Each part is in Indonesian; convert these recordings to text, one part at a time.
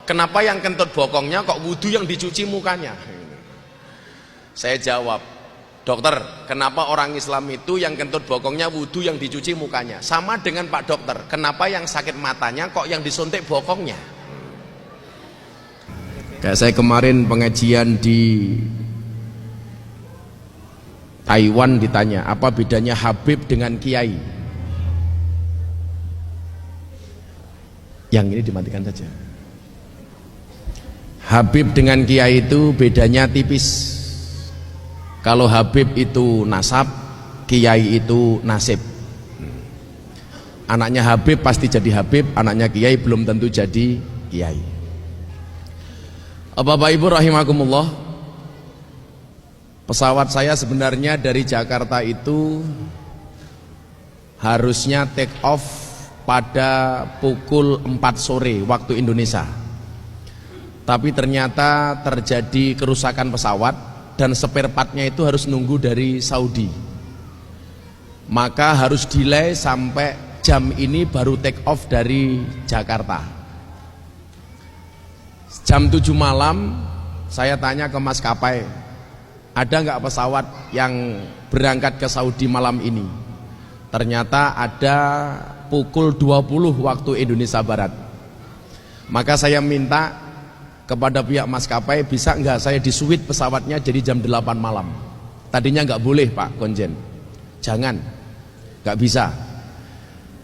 Kenapa yang kentut bokongnya kok wudu yang dicuci mukanya? Saya jawab, dokter, kenapa orang Islam itu yang kentut bokongnya wudu yang dicuci mukanya? Sama dengan Pak Dokter, kenapa yang sakit matanya kok yang disuntik bokongnya? Kayak saya kemarin pengajian di Taiwan ditanya, apa bedanya Habib dengan Kiai? Yang ini dimatikan saja. Habib dengan Kiai itu bedanya tipis. Kalau Habib itu nasab, Kiai itu nasib. Anaknya Habib pasti jadi Habib, anaknya Kiai belum tentu jadi Kiai. Bapak Ibu rahimakumullah, pesawat saya sebenarnya dari Jakarta itu harusnya take off pada pukul 4 sore waktu Indonesia. Tapi ternyata terjadi kerusakan pesawat dan spare partnya itu harus nunggu dari Saudi. Maka harus delay sampai jam ini baru take off dari Jakarta. Jam 7 malam saya tanya ke maskapai, ada nggak pesawat yang berangkat ke Saudi malam ini? Ternyata ada pukul 20 waktu Indonesia Barat. Maka saya minta kepada pihak maskapai, bisa nggak saya disuit pesawatnya jadi jam 8 malam. Tadinya nggak boleh Pak Konjen, jangan, nggak bisa.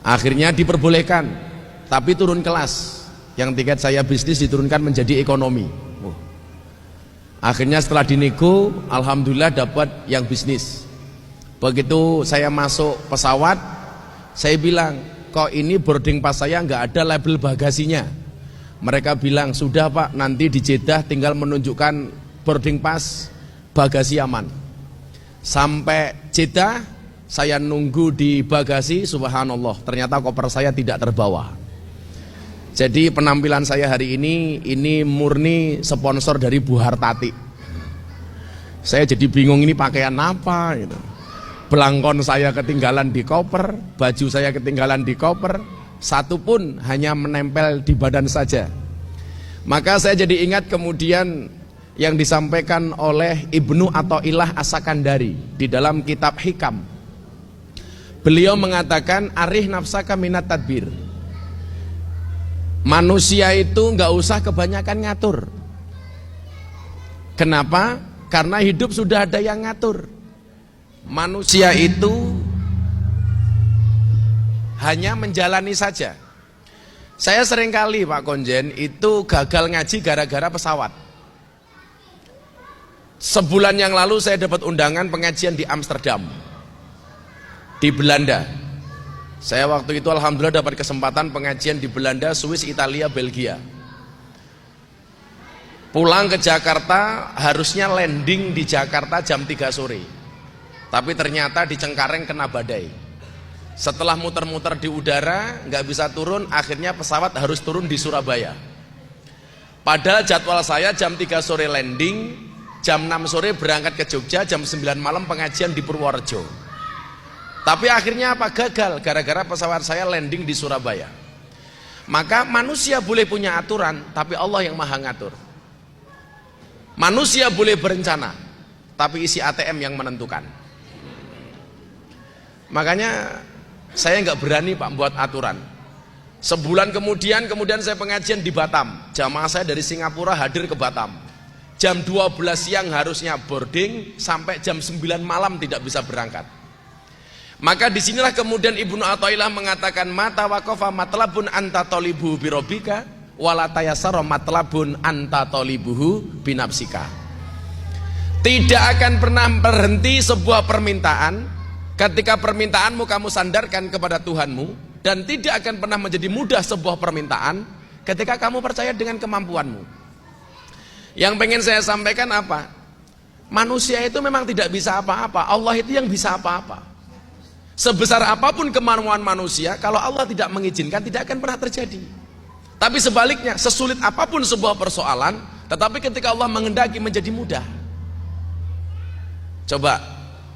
Akhirnya diperbolehkan, tapi turun kelas. Yang tiket saya bisnis diturunkan menjadi ekonomi. Akhirnya setelah dinego, alhamdulillah dapat yang bisnis. Begitu saya masuk pesawat, saya bilang, kok ini boarding pass saya nggak ada label bagasinya. Mereka bilang, sudah Pak, nanti di Jeddah tinggal menunjukkan boarding pass bagasi aman. Sampai Jeddah saya nunggu di bagasi, subhanallah, ternyata koper saya tidak terbawa. Jadi penampilan saya hari ini murni sponsor dari Bu Hartati. Saya jadi bingung ini pakaian apa gitu. Belangkon saya ketinggalan di koper, baju saya ketinggalan di koper, satu pun hanya menempel di badan saja. Maka saya jadi ingat kemudian yang disampaikan oleh Ibnu Athaillah As-Sakandari di dalam kitab Hikam. Beliau mengatakan, arih nafsaka minat tadbir. Manusia itu nggak usah kebanyakan ngatur. Kenapa? Karena hidup sudah ada yang ngatur. Manusia itu hanya menjalani saja. Saya seringkali Pak Konjen itu gagal ngaji gara-gara pesawat. Sebulan yang lalu saya dapat undangan pengajian di Amsterdam, di Belanda. Saya waktu itu alhamdulillah dapat kesempatan pengajian di Belanda, Swiss, Italia, Belgia. Pulang ke Jakarta harusnya landing di Jakarta jam 3 sore. Tapi ternyata di Cengkareng kena badai. Setelah muter-muter di udara nggak bisa turun, akhirnya pesawat harus turun di Surabaya. Padahal jadwal saya jam 3 sore landing, jam 6 sore berangkat ke Jogja, jam 9 malam pengajian di Purworejo. Tapi akhirnya apa? Gagal gara-gara pesawat saya landing di Surabaya. Maka manusia boleh punya aturan, tapi Allah yang maha ngatur. Manusia boleh berencana, tapi isi ATM yang menentukan. Makanya saya nggak berani Pak buat aturan. Sebulan kemudian saya pengajian di Batam. Jamaah saya dari Singapura hadir ke Batam. Jam 12 siang harusnya boarding, sampai jam 9 malam tidak bisa berangkat. Maka disinilah kemudian Ibnu Athaillah mengatakan, mata waqafa matlabun anta tolibuhu birobika wala tayassara matlabun anta tolibuhu binafsika. Tidak akan pernah berhenti sebuah permintaan ketika permintaanmu kamu sandarkan kepada Tuhanmu, dan tidak akan pernah menjadi mudah sebuah permintaan ketika kamu percaya dengan kemampuanmu. Yang pengen saya sampaikan apa? Manusia itu memang tidak bisa apa-apa, Allah itu yang bisa apa-apa. Sebesar apapun kemampuan manusia, kalau Allah tidak mengizinkan tidak akan pernah terjadi. Tapi sebaliknya, sesulit apapun sebuah persoalan, tetapi ketika Allah menghendaki menjadi mudah. Coba,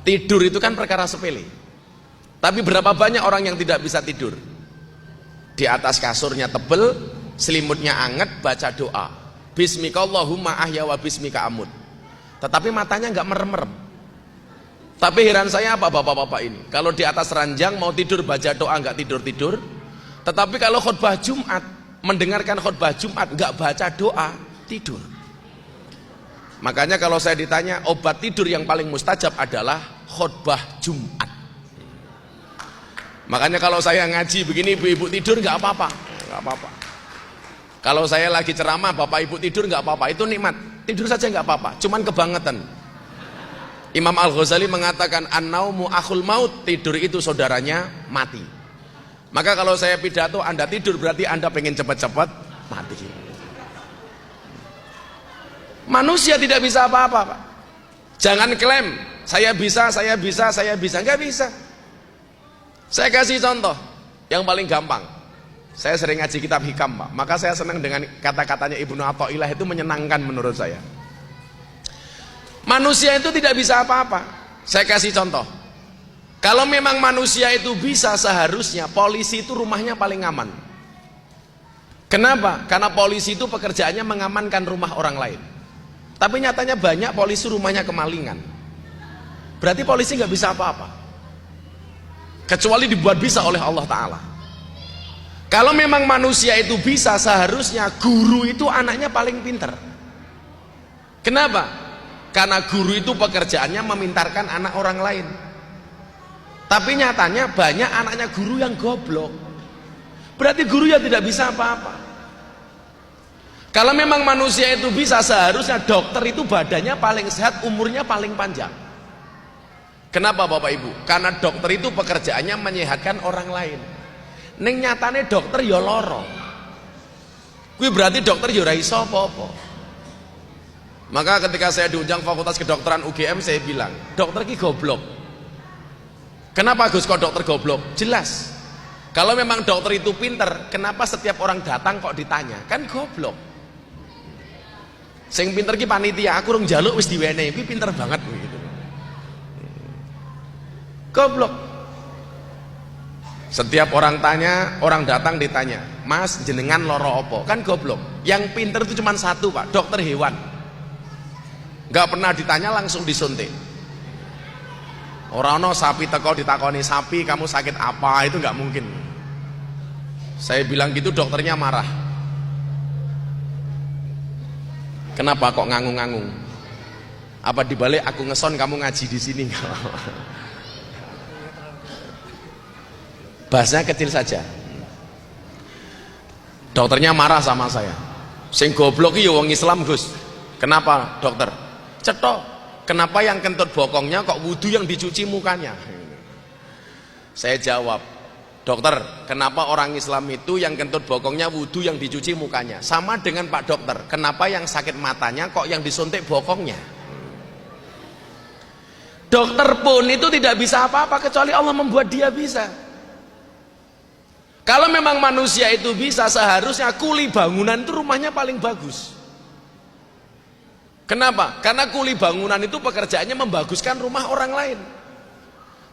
tidur itu kan perkara sepele. Tapi berapa banyak orang yang tidak bisa tidur? Di atas kasurnya tebel, selimutnya anget, baca doa, bismika Allahumma ahya wa bismika amut, tetapi matanya nggak merem-merem. Tapi heran saya apa bapak-bapak ini, kalau di atas ranjang mau tidur baca doa nggak tidur-tidur, tetapi kalau khutbah Jumat, mendengarkan khutbah Jumat nggak baca doa, tidur. Makanya kalau saya ditanya obat tidur yang paling mustajab adalah khutbah Jumat. Makanya kalau saya ngaji begini ibu-ibu tidur nggak apa-apa, nggak apa-apa. Kalau saya lagi ceramah bapak ibu tidur nggak apa-apa, itu nikmat. Tidur saja nggak apa-apa, cuman kebangetan. Imam Al-Ghazali mengatakan an-naumu akhul maut, tidur itu saudaranya mati. Maka kalau saya pidato Anda tidur berarti Anda pengen cepat-cepat mati. Manusia tidak bisa apa-apa, Pak. Jangan klaim saya bisa, nggak bisa. Saya kasih contoh yang paling gampang. Saya sering ngaji kitab hikam, Pak. Maka saya senang dengan kata-katanya Ibnu Athaillah, itu menyenangkan menurut saya. Manusia itu tidak bisa apa-apa. Saya kasih contoh. Kalau memang manusia itu bisa, seharusnya polisi itu rumahnya paling aman. Kenapa? Karena polisi itu pekerjaannya mengamankan rumah orang lain. Tapi nyatanya banyak polisi rumahnya kemalingan. Berarti polisi nggak bisa apa-apa, kecuali dibuat bisa oleh Allah Ta'ala. Kalau memang manusia itu bisa, seharusnya guru itu anaknya paling pinter. Kenapa? Karena guru itu pekerjaannya memintarkan anak orang lain. Tapi nyatanya banyak anaknya guru yang goblok. Berarti guru yang tidak bisa apa-apa. Kalau memang manusia itu bisa, seharusnya dokter itu badannya paling sehat, umurnya paling panjang. Kenapa Bapak Ibu? Karena dokter itu pekerjaannya menyehatkan orang lain. Ning nyatane dokter ya loro. Kuwi berarti dokter ya ora iso apa-apa. Maka ketika saya diundang Fakultas Kedokteran UGM, saya bilang, dokter ki goblok. Kenapa Gus kok dokter goblok? Jelas. Kalau memang dokter itu pinter, kenapa setiap orang datang kok ditanya? Kan goblok. Sing pinter ki panitia, aku rung njaluk wis diwenehi, kuwi pinter banget gitu. Goblok. Setiap orang tanya, orang datang ditanya, "Mas, jenengan loro apa?" Kan goblok. Yang pinter itu cuma satu, Pak, dokter hewan. Nggak pernah ditanya, langsung disuntik. Orang no sapi teko ditakoni, "Sapi, kamu sakit apa?" Itu nggak mungkin. Saya bilang gitu, dokternya marah. Kenapa kok ngangung-ngangung? Apa dibalik aku ngeson kamu ngaji di sini? Bahasanya kecil saja. Dokternya marah sama saya. Sing goblok iki ya wong Islam, Gus. Kenapa, dokter? Cetok. Kenapa yang kentut bokongnya kok wudu yang dicuci mukanya? Saya jawab, dokter, kenapa orang Islam itu yang kentut bokongnya wudu yang dicuci mukanya? Sama dengan Pak Dokter, kenapa yang sakit matanya kok yang disuntik bokongnya? Dokter pun itu tidak bisa apa-apa kecuali Allah membuat dia bisa. Kalau memang manusia itu bisa, seharusnya kuli bangunan itu rumahnya paling bagus. Kenapa? Karena kuli bangunan itu pekerjaannya membaguskan rumah orang lain.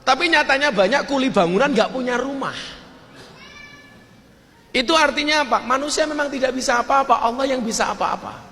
Tapi nyatanya banyak kuli bangunan nggak punya rumah. Itu artinya apa? Manusia memang tidak bisa apa-apa, Allah yang bisa apa-apa.